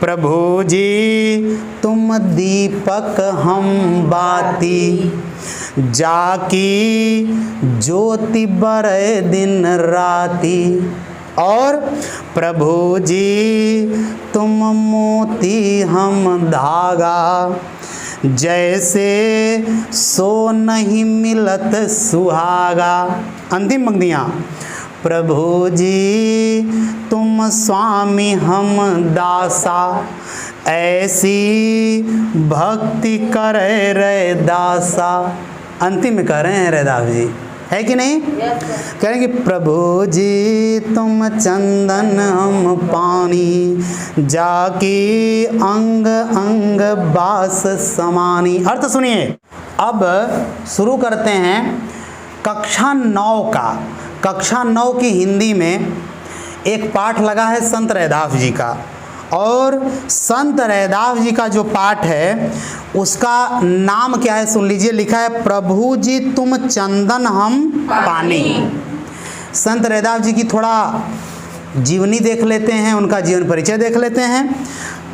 प्रभु जी तुम दीपक हम बाती, जाकी ज्योति बरे दिन राती। और प्रभु जी तुम मोती हम धागा, जैसे सो नहीं मिलत सुहागा। अंतिम पंक्तियाँ, प्रभु जी तुम स्वामी हम दासा, ऐसी भक्ति करे रे दासा। अंतिम में कह रहे हैं रैदास जी, है कि नहीं? कह रहे हैं कि प्रभु जी तुम चंदन हम पानी, जाकी अंग अंग बास समानी। अर्थ सुनिए, अब शुरू करते हैं कक्षा 9 का। कक्षा 9 की हिंदी में एक पाठ लगा है संत रैदास जी का, और संत रैदास जी का जो पाठ है उसका नाम क्या है सुन लीजिए। लिखा है प्रभु जी तुम चंदन हम पानी। संत रैदास जी की थोड़ा जीवनी देख लेते हैं, उनका जीवन परिचय देख लेते हैं।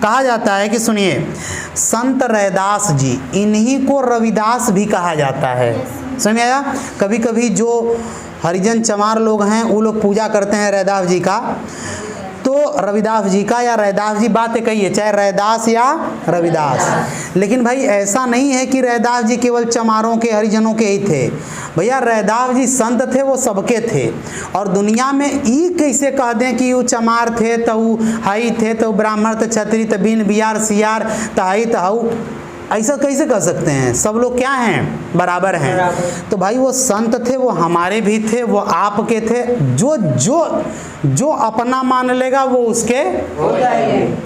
कहा जाता है कि सुनिए, संत रैदास जी, इन्हीं को रविदास भी कहा जाता है। समझ में आया? कभी कभी जो हरिजन चमार लोग हैं वो लोग पूजा करते हैं रैदास जी का, तो रविदास जी का या रैदास जी, बात एक ही है, चाहे रैदास या रविदास। लेकिन भाई ऐसा नहीं है कि रैदास जी केवल चमारों के हरिजनों के ही थे। भैया रैदास जी संत थे, वो सबके थे। और दुनिया में ई कैसे कह दें कि वो चमार थे तो वो हई थे, तो ब्राह्मण तो क्षत्रिय तो बीन बियार सियार तो हई तो हऊ, ऐसा कैसे कह सकते हैं? सब लोग क्या हैं? बराबर हैं। तो भाई वो संत थे, वो हमारे भी थे, वो आपके थे। जो जो जो अपना मान लेगा वो उसके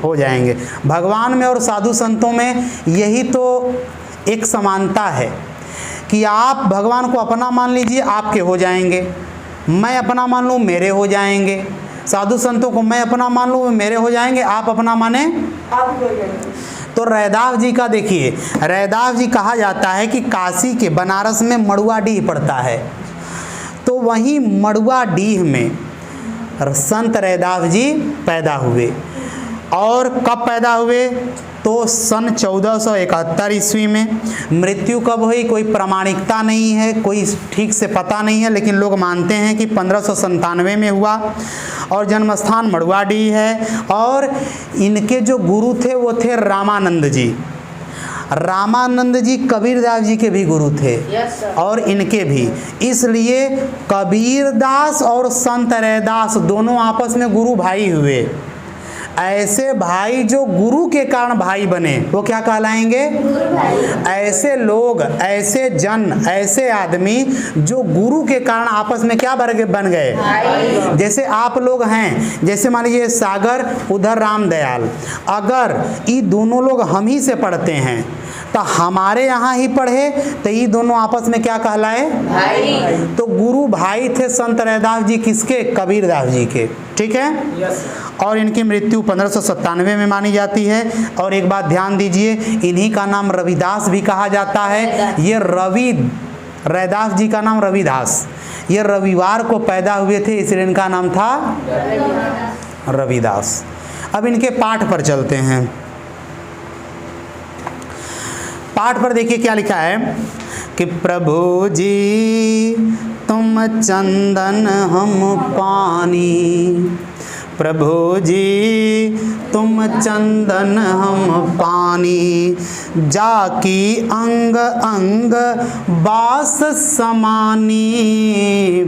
हो जाएंगे। भगवान में और साधु संतों में यही तो एक समानता है कि आप भगवान को अपना मान लीजिए, आपके हो जाएंगे। मैं अपना मान लूँ, मेरे हो जाएंगे। साधु संतों को मैं अपना मान लूँ, मेरे हो जाएंगे। आप अपना माने, आप हो जाएंगे। तो रैदास जी का देखिए, रैदास जी कहा जाता है कि काशी के बनारस में मड़ुआडीह पड़ता है, तो वहीं मड़ुआडीह में संत रैदास जी पैदा हुए। और कब पैदा हुए? तो सन 1471 ईस्वी में। मृत्यु कब हुई कोई प्रामाणिकता नहीं है, कोई ठीक से पता नहीं है, लेकिन लोग मानते हैं कि 1597 में हुआ। और जन्म स्थान मड़ुआडीह है। और इनके जो गुरु थे वो थे रामानंद जी। रामानंद जी कबीरदास जी के भी गुरु थे, और इनके भी। इसलिए कबीरदास और संत रैदास दोनों आपस में गुरु भाई हुए। ऐसे भाई जो गुरु के कारण भाई बने वो क्या कहलाएंगे? ऐसे लोग, ऐसे जन, ऐसे आदमी जो गुरु के कारण आपस में क्या बन गए? जैसे आप लोग हैं, जैसे मान लीजिए सागर, उधर रामदयाल, अगर ये दोनों लोग हम ही से पढ़ते हैं तो हमारे यहाँ ही पढ़े तो ये दोनों आपस में क्या कहलाए? भाई। तो गुरु भाई थे संत रैदास जी, किसके? कबीरदास जी के। ठीक है। और इनकी मृत्यु 1597 में मानी जाती है। और एक बात ध्यान दीजिए, इन्हीं का नाम रविदास भी कहा जाता है। ये रैदास जी का नाम रविदास, ये रविवार को पैदा हुए थे, इसलिए इनका नाम था रविदास। अब इनके पाठ पर चलते हैं। पाठ पर देखिए क्या लिखा है कि प्रभु जी तुम चंदन हम पानी, प्रभु जी तुम चंदन हम पानी, जाकी अंग अंग बास समानी,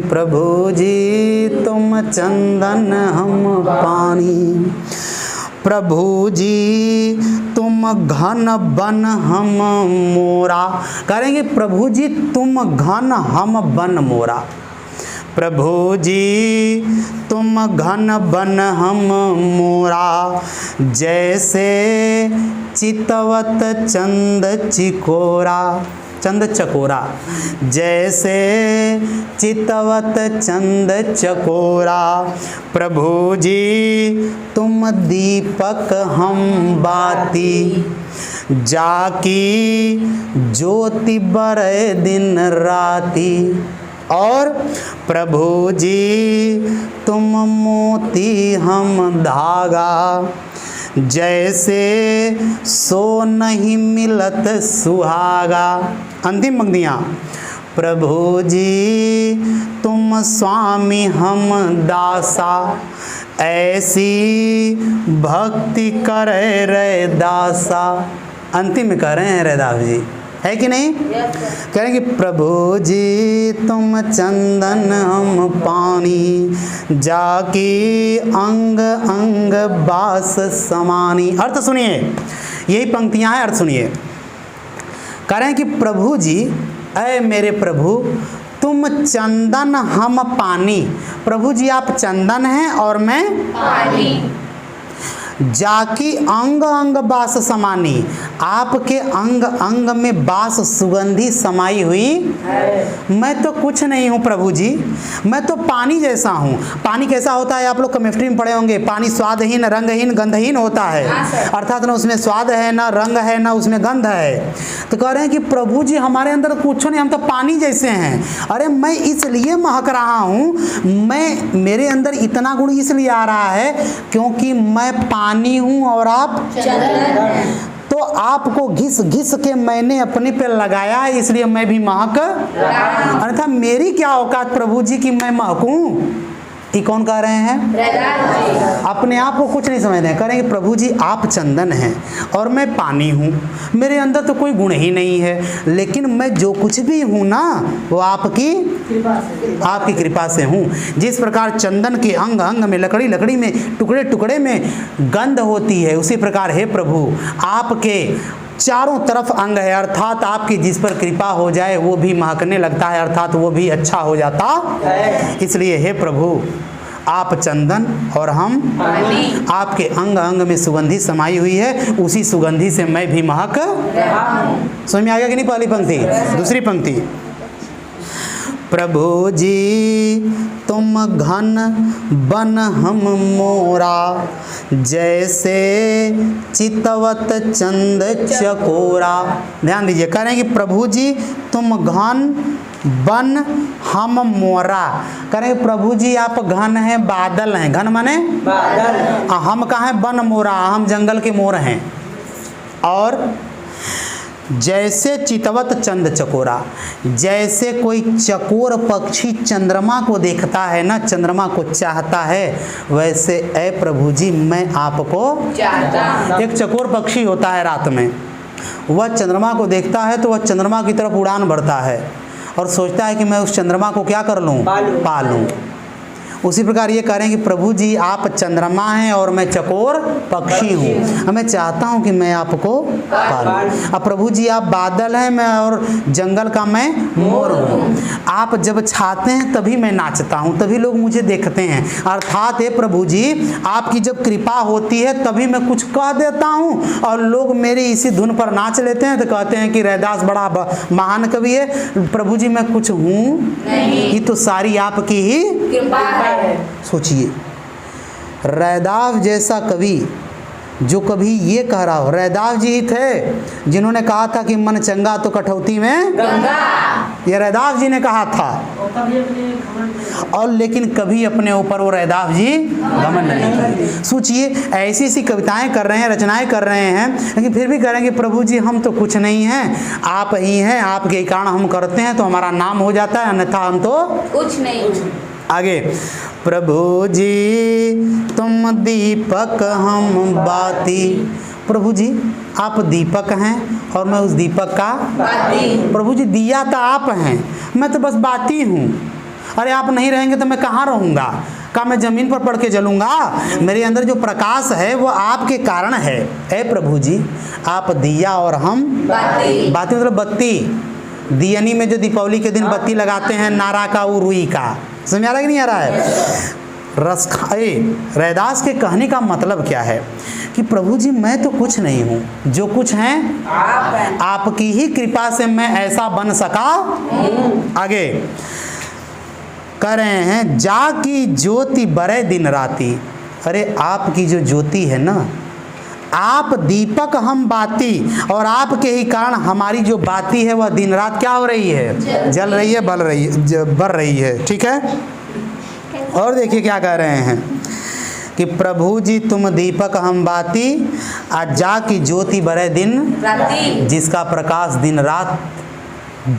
प्रभु जी तुम चंदन हम पानी, प्रभु जी तुम घन बन हम मोरा। करेंगे प्रभु जी तुम घन हम बन मोरा, प्रभु जी तुम घन बन हम मोरा, जैसे चितवत चंद चिकोरा, चंद चकोरा, जैसे चितवत चंद चकोरा, प्रभु जी तुम दीपक हम बाती, जाकी ज्योति बरे दिन राती, और प्रभु जी तुम मोती हम धागा, जैसे सो नहीं मिलत सुहागा। अंतिम पंक्तियाँ, प्रभु जी तुम स्वामी हम दासा, ऐसी भक्ति करे रे दासा। अंतिम में कह रहे हैं रैदास जी, है कि नहीं? कह रहे हैं कि प्रभु जी तुम चंदन हम पानी, जाकी अंग अंग बास समानी। अर्थ सुनिए, यही पंक्तियां हैं, अर्थ सुनिए। कह रहे हैं कि प्रभु जी, ऐ मेरे प्रभु तुम चंदन हम पानी। प्रभु जी आप चंदन हैं और मैं पानी। जाकी अंग अंग बास समानी, आपके अंग अंग में बास सुगंधी समाई हुई। मैं तो कुछ नहीं हूँ प्रभु जी, मैं तो पानी जैसा हूँ। पानी कैसा होता है? आप लोग केमिस्ट्री में पढ़े होंगे। पानी स्वादहीन, रंगहीन, गंधहीन होता है, अर्थात ना उसमें स्वाद है, ना रंग है, ना उसमें गंध है। तो कह रहे हैं कि प्रभु जी हमारे अंदर कुछ नहीं, हम तो पानी जैसे हैं। अरे मैं इसलिए महक रहा हूँ, मेरे अंदर इतना गुण इसलिए आ रहा है क्योंकि मैं पानी हूं और आप चंदन। तो आपको घिस घिस के मैंने अपने पे लगाया है, इसलिए मैं भी महक। अन्यथा मेरी क्या औकात प्रभु जी कि मैं महकूं? ये कौन कह रहे हैं? अपने आप को कुछ नहीं समझते हैं। कह रहे हैं कि प्रभु जी आप चंदन हैं और मैं पानी हूँ, मेरे अंदर तो कोई गुण ही नहीं है, लेकिन मैं जो कुछ भी हूँ ना वो आपकी कृपा से हूँ। जिस प्रकार चंदन के अंग अंग में, लकड़ी लकड़ी में, टुकड़े टुकड़े में गंध होती है, उसी प्रकार हे प्रभु आपके चारों तरफ अंग है, अर्थात आपकी जिस पर कृपा हो जाए वो भी महकने लगता है, अर्थात वो भी अच्छा हो जाता है। इसलिए हे प्रभु आप चंदन और हम पानी, आपके अंग अंग में सुगंधी समाई हुई है, उसी सुगंधी से मैं भी महक। समझ में आ गया कि नहीं? पहली पंक्ति। दूसरी पंक्ति, प्रभु जी तुम घन बन हम मोरा, जैसे चितवत चंद चकोरा। ध्यान दीजिए, कह रहे हैं कि प्रभु जी तुम घन बन हम मोरा। कह रहे हैं प्रभु जी आप घन हैं, बादल हैं। घन माने बादल। हम कहाँ हैं? बन मोरा, हम जंगल के मोर हैं। और जैसे चितवत चंद चकोरा, जैसे कोई चकोर पक्षी चंद्रमा को देखता है ना, चंद्रमा को चाहता है, वैसे ऐ प्रभु जी मैं आपको चाहता। एक चकोर पक्षी होता है रात में, वह चंद्रमा को देखता है तो वह चंद्रमा की तरफ उड़ान भरता है और सोचता है कि मैं उस चंद्रमा को क्या कर लूँ? पा लूँ। उसी प्रकार ये कह रहे हैं कि प्रभु जी आप चंद्रमा हैं और मैं चकोर पक्षी हूँ, मैं चाहता हूँ कि मैं आपको पालूं। अब प्रभु जी आप बादल हैं, मैं और जंगल का मैं मोर हूँ। आप जब छाते हैं तभी मैं नाचता हूँ, तभी लोग मुझे देखते हैं। अर्थात हे प्रभु जी आपकी जब कृपा होती है तभी मैं कुछ कह देता हूँ और लोग मेरी इसी धुन पर नाच लेते हैं, तो कहते हैं कि रैदास बड़ा महान कवि है। प्रभु जी मैं कुछ हूँ नहीं, ये तो सारी आपकी ही कृपा है। सोचिए, रैदास जैसा कवि जो कभी ये कह रहा हो, रैदास जी ही थे जिन्होंने कहा था कि मन चंगा तो कठौती में गंगा। ये रैदास जी ने कहा था, और लेकिन कभी अपने ऊपर वो रैदास जी घमंड नहीं किए। सोचिए, ऐसी ऐसी कविताएं कर रहे हैं, रचनाएं कर रहे हैं, लेकिन फिर भी कह रहे हैं कि प्रभु जी हम तो कुछ नहीं हैं, आप ही हैं, आपके कारण हम करते हैं तो हमारा नाम हो जाता है, अन्यथा हम तो कुछ नहीं। आगे, प्रभु जी तुम दीपक हम बाती। प्रभु जी आप दीपक हैं और मैं उस दीपक का बाती। प्रभु जी दिया तो आप हैं, मैं तो बस बाती हूँ। अरे आप नहीं रहेंगे तो मैं कहाँ रहूँगा? क्या मैं ज़मीन पर पड़ के जलूँगा? मेरे अंदर जो प्रकाश है वो आपके कारण है। ऐ प्रभु जी आप दिया और हम बाती। बाती मतलब बत्ती, दियनी में जो दीपावली के दिन बत्ती लगाते हैं, नारा का वो रुई का। समझ आ रहा है कि नहीं आ रहा है? रैदास के कहने का मतलब क्या है कि प्रभु जी मैं तो कुछ नहीं हूँ, जो कुछ हैं आपकी ही कृपा से मैं ऐसा बन सका। आगे कह रहे हैं जाकी ज्योति बरे दिन राती। अरे आपकी जो ज्योति है ना, आप दीपक हम बाती, और आपके ही कारण हमारी जो बाती है वह दिन रात क्या हो रही है? जल रही है, बढ़ रही है। ठीक है। और देखिए क्या कह रहे हैं कि प्रभु जी तुम दीपक हम बाती, आज जा की ज्योति बरे दिन राती, जिसका प्रकाश दिन रात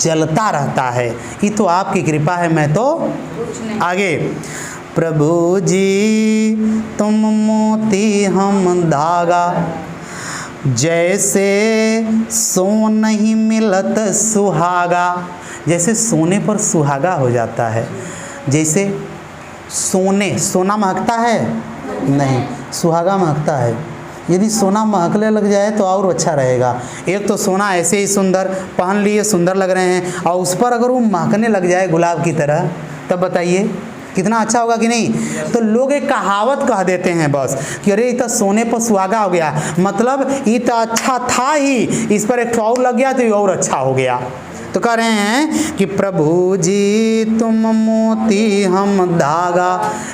जलता रहता है। ये तो आपकी कृपा है, मैं तो कुछ नहीं। आगे, प्रभु जी तुम मोती हम धागा, जैसे सोन नहीं मिलत सुहागा। जैसे सोने पर सुहागा हो जाता है, जैसे सोना महकता है नहीं, सुहागा महकता है। यदि सोना महकने लग जाए तो और अच्छा रहेगा। एक तो सोना ऐसे ही सुंदर पहन लिए सुंदर लग रहे हैं, और उस पर अगर वो महकने लग जाए गुलाब की तरह, तब बताइए कितना अच्छा होगा कि नहीं। तो लोग एक कहावत कह देते हैं बस कि अरे ये तो सोने पर सुहागा हो गया, मतलब ये तो अच्छा था ही, इस पर एक और लग गया तो ये और अच्छा हो गया। तो कह रहे हैं कि प्रभु जी तुम मोती हम धागा।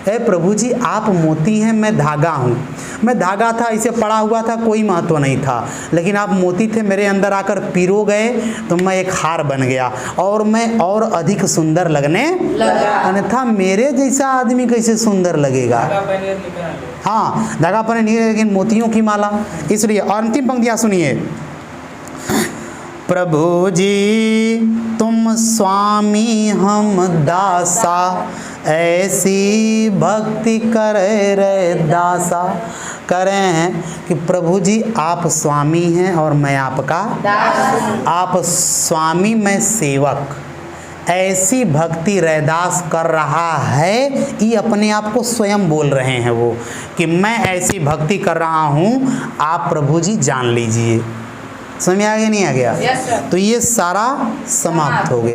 हे प्रभु जी आप मोती हैं, मैं धागा हूँ। मैं धागा था, इसे पड़ा हुआ था, कोई महत्व नहीं था, लेकिन आप मोती थे, मेरे अंदर आकर पिरो गए तो मैं एक हार बन गया और मैं और अधिक सुंदर लगने लगा। अन्यथा मेरे जैसा आदमी कैसे सुंदर लगेगा। हाँ धागा पहने नहीं, लेकिन मोतियों की माला। इसलिए अंतिम पंक्तियाँ सुनिए, प्रभु जी तुम स्वामी हम दासा, ऐसी भक्ति करे रे दासा। कह रहे हैं कि प्रभु जी आप स्वामी हैं और मैं आपका दास, आप स्वामी मैं सेवक, ऐसी भक्ति रैदास कर रहा है। ये अपने आप को स्वयं बोल रहे हैं वो कि मैं ऐसी भक्ति कर रहा हूँ, आप प्रभु जी जान लीजिए। समझ में आ गया नहीं आ गया? Yes sir. तो ये सारा समाप्त हो गया।